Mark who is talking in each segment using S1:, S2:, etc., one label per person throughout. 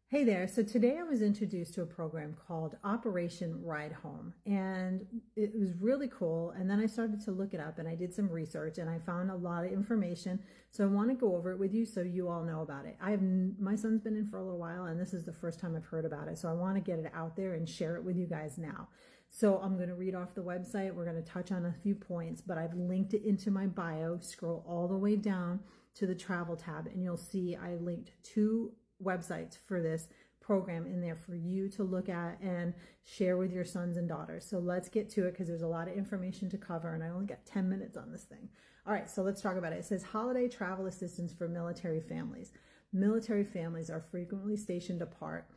S1: Hey there. So today I was introduced to a program called Operation Ride Home, and it was really cool. And then I started to look it up and I did some research and I found a lot of information. So I want to go over it with you so you all know about it. My son's been in for a little while and this is the first time I've heard about it. So I want to get it out there and share it with you guys now. So I'm going to read off the website. We're going to touch on a few points, but I've linked it into my bio. Scroll all the way down to the travel tab and you'll see I linked two websites for this program in there for you to look at and share with your sons and daughters. So let's get to it because there's a lot of information to cover and I only got 10 minutes on this thing. All right, so let's talk about it. It says holiday travel assistance for military families. Military families are frequently stationed apart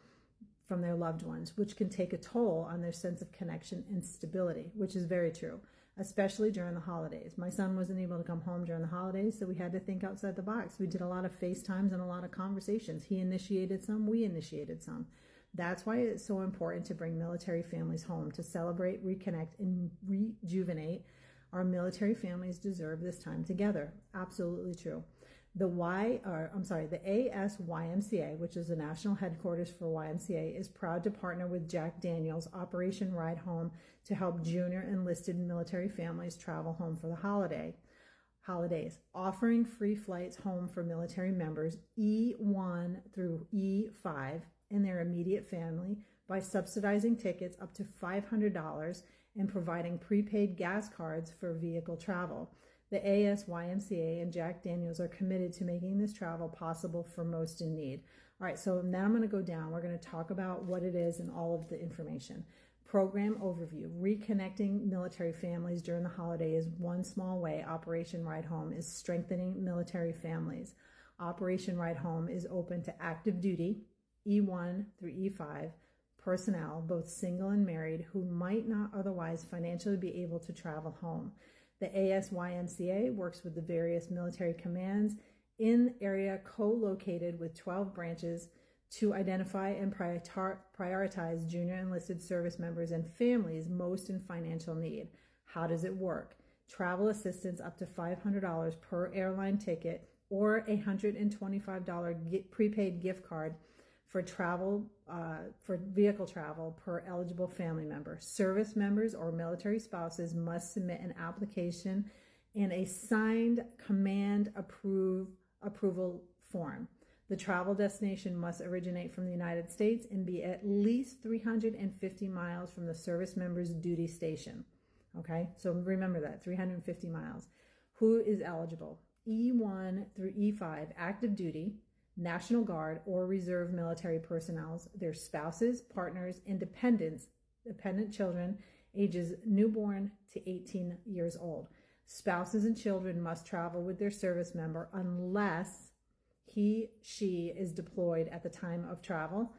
S1: from their loved ones, which can take a toll on their sense of connection and stability, which is very true, especially during the holidays. My son wasn't able to come home during the holidays, so we had to think outside the box. We did a lot of FaceTimes and a lot of conversations. He initiated some, we initiated some. That's why it's so important to bring military families home to celebrate, reconnect, and rejuvenate. Our military families deserve this time together. Absolutely true. The ASYMCA, which is the national headquarters for YMCA, is proud to partner with Jack Daniels Operation Ride Home to help junior enlisted military families travel home for the holidays, offering free flights home for military members E1 through E5 and their immediate family by subsidizing tickets up to $500 and providing prepaid gas cards for vehicle travel. The ASYMCA and Jack Daniels are committed to making this travel possible for most in need. All right, so now I'm going to go down. We're going to talk about what it is and all of the information. Program overview. Reconnecting military families during the holiday is one small way Operation Ride Home is strengthening military families. Operation Ride Home is open to active duty, E1 through E5, personnel, both single and married, who might not otherwise financially be able to travel home. The ASYMCA works with the various military commands in area co-located with 12 branches to identify and prioritize junior enlisted service members and families most in financial need. How does it work? Travel assistance up to $500 per airline ticket or a $125 prepaid gift card for vehicle travel per eligible family member. Service members or military spouses must submit an application and a signed command approval form. The travel destination must originate from the United States and be at least 350 miles from the service member's duty station. Okay, so remember that, 350 miles. Who is eligible? E1 through E5, active duty, National Guard or reserve military personnel, their spouses, partners, and dependent children, ages newborn to 18 years old. Spouses and children must travel with their service member unless she is deployed at the time of travel.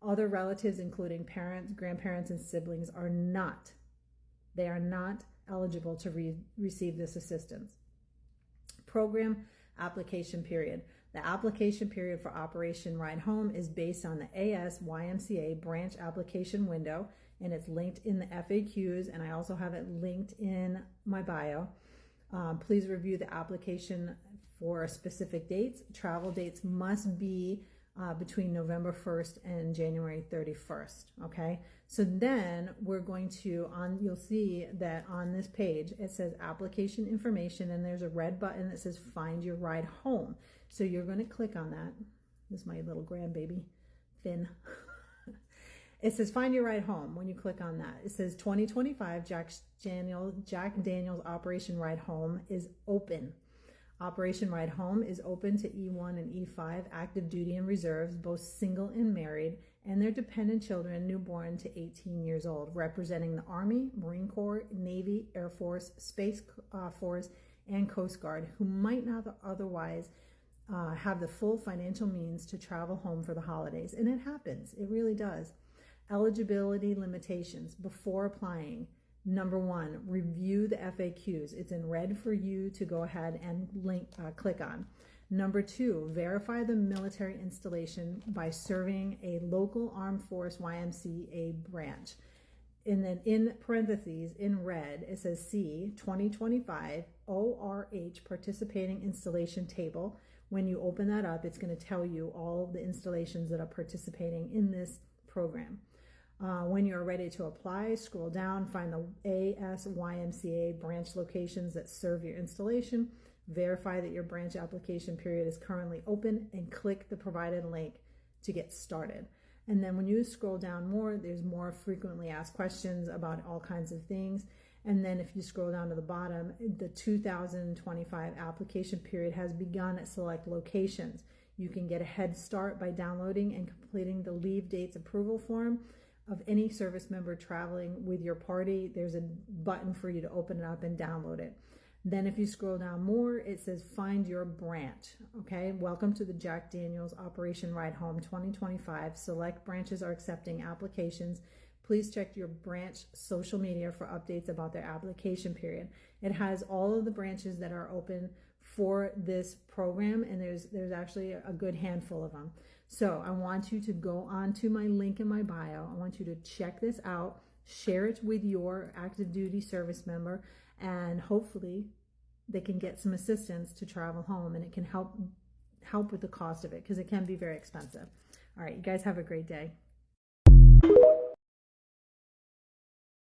S1: Other relatives, including parents, grandparents, and siblings, are not eligible to receive this assistance. Program application period. The application period for Operation Ride Home is based on the ASYMCA branch application window, and it's linked in the FAQs, and I also have it linked in my bio. Please review the application for specific dates. Travel dates must be between November 1st and January 31st, okay? So then we're going to, you'll see that on this page, it says application information, and there's a red button that says find your ride home. So you're going to click on that. This is my little grandbaby, Finn. It says find your ride home. When you click on that, it says 2025 Jack Daniels Operation Ride Home is open. Operation Ride Home is open to E1 and E5 active duty and reserves, both single and married, and their dependent children newborn to 18 years old, representing the Army, Marine Corps, Navy, Air Force, Space Force, and Coast Guard, who might not otherwise have the full financial means to travel home for the holidays. And it happens. It really does. Eligibility limitations before applying. Number one, review the FAQs. It's in red for you to go ahead and click on. Number two, verify the military installation by serving a local armed force YMCA branch. And then in parentheses, in red, it says C, 2025 ORH participating installation table When you open that up, it's going to tell you all the installations that are participating in this program. When you're ready to apply, scroll down, find the ASYMCA branch locations that serve your installation, verify that your branch application period is currently open, and click the provided link to get started. And then when you scroll down more, there's more frequently asked questions about all kinds of things. And then if you scroll down to the bottom, the 2025 application period has begun at select locations. You can get a head start by downloading and completing the leave dates approval form of any service member traveling with your party. There's a button for you to open it up and download it. Then if you scroll down more, it says find your branch. Okay, welcome to the Jack Daniels Operation Ride Home 2025. Select branches are accepting applications. Please check your branch social media for updates about their application period. It has all of the branches that are open for this program, and there's actually a good handful of them. So I want you to go on to my link in my bio. I want you to check this out, share it with your active duty service member, and hopefully they can get some assistance to travel home, and it can help with the cost of it, because it can be very expensive. All right, you guys have a great day.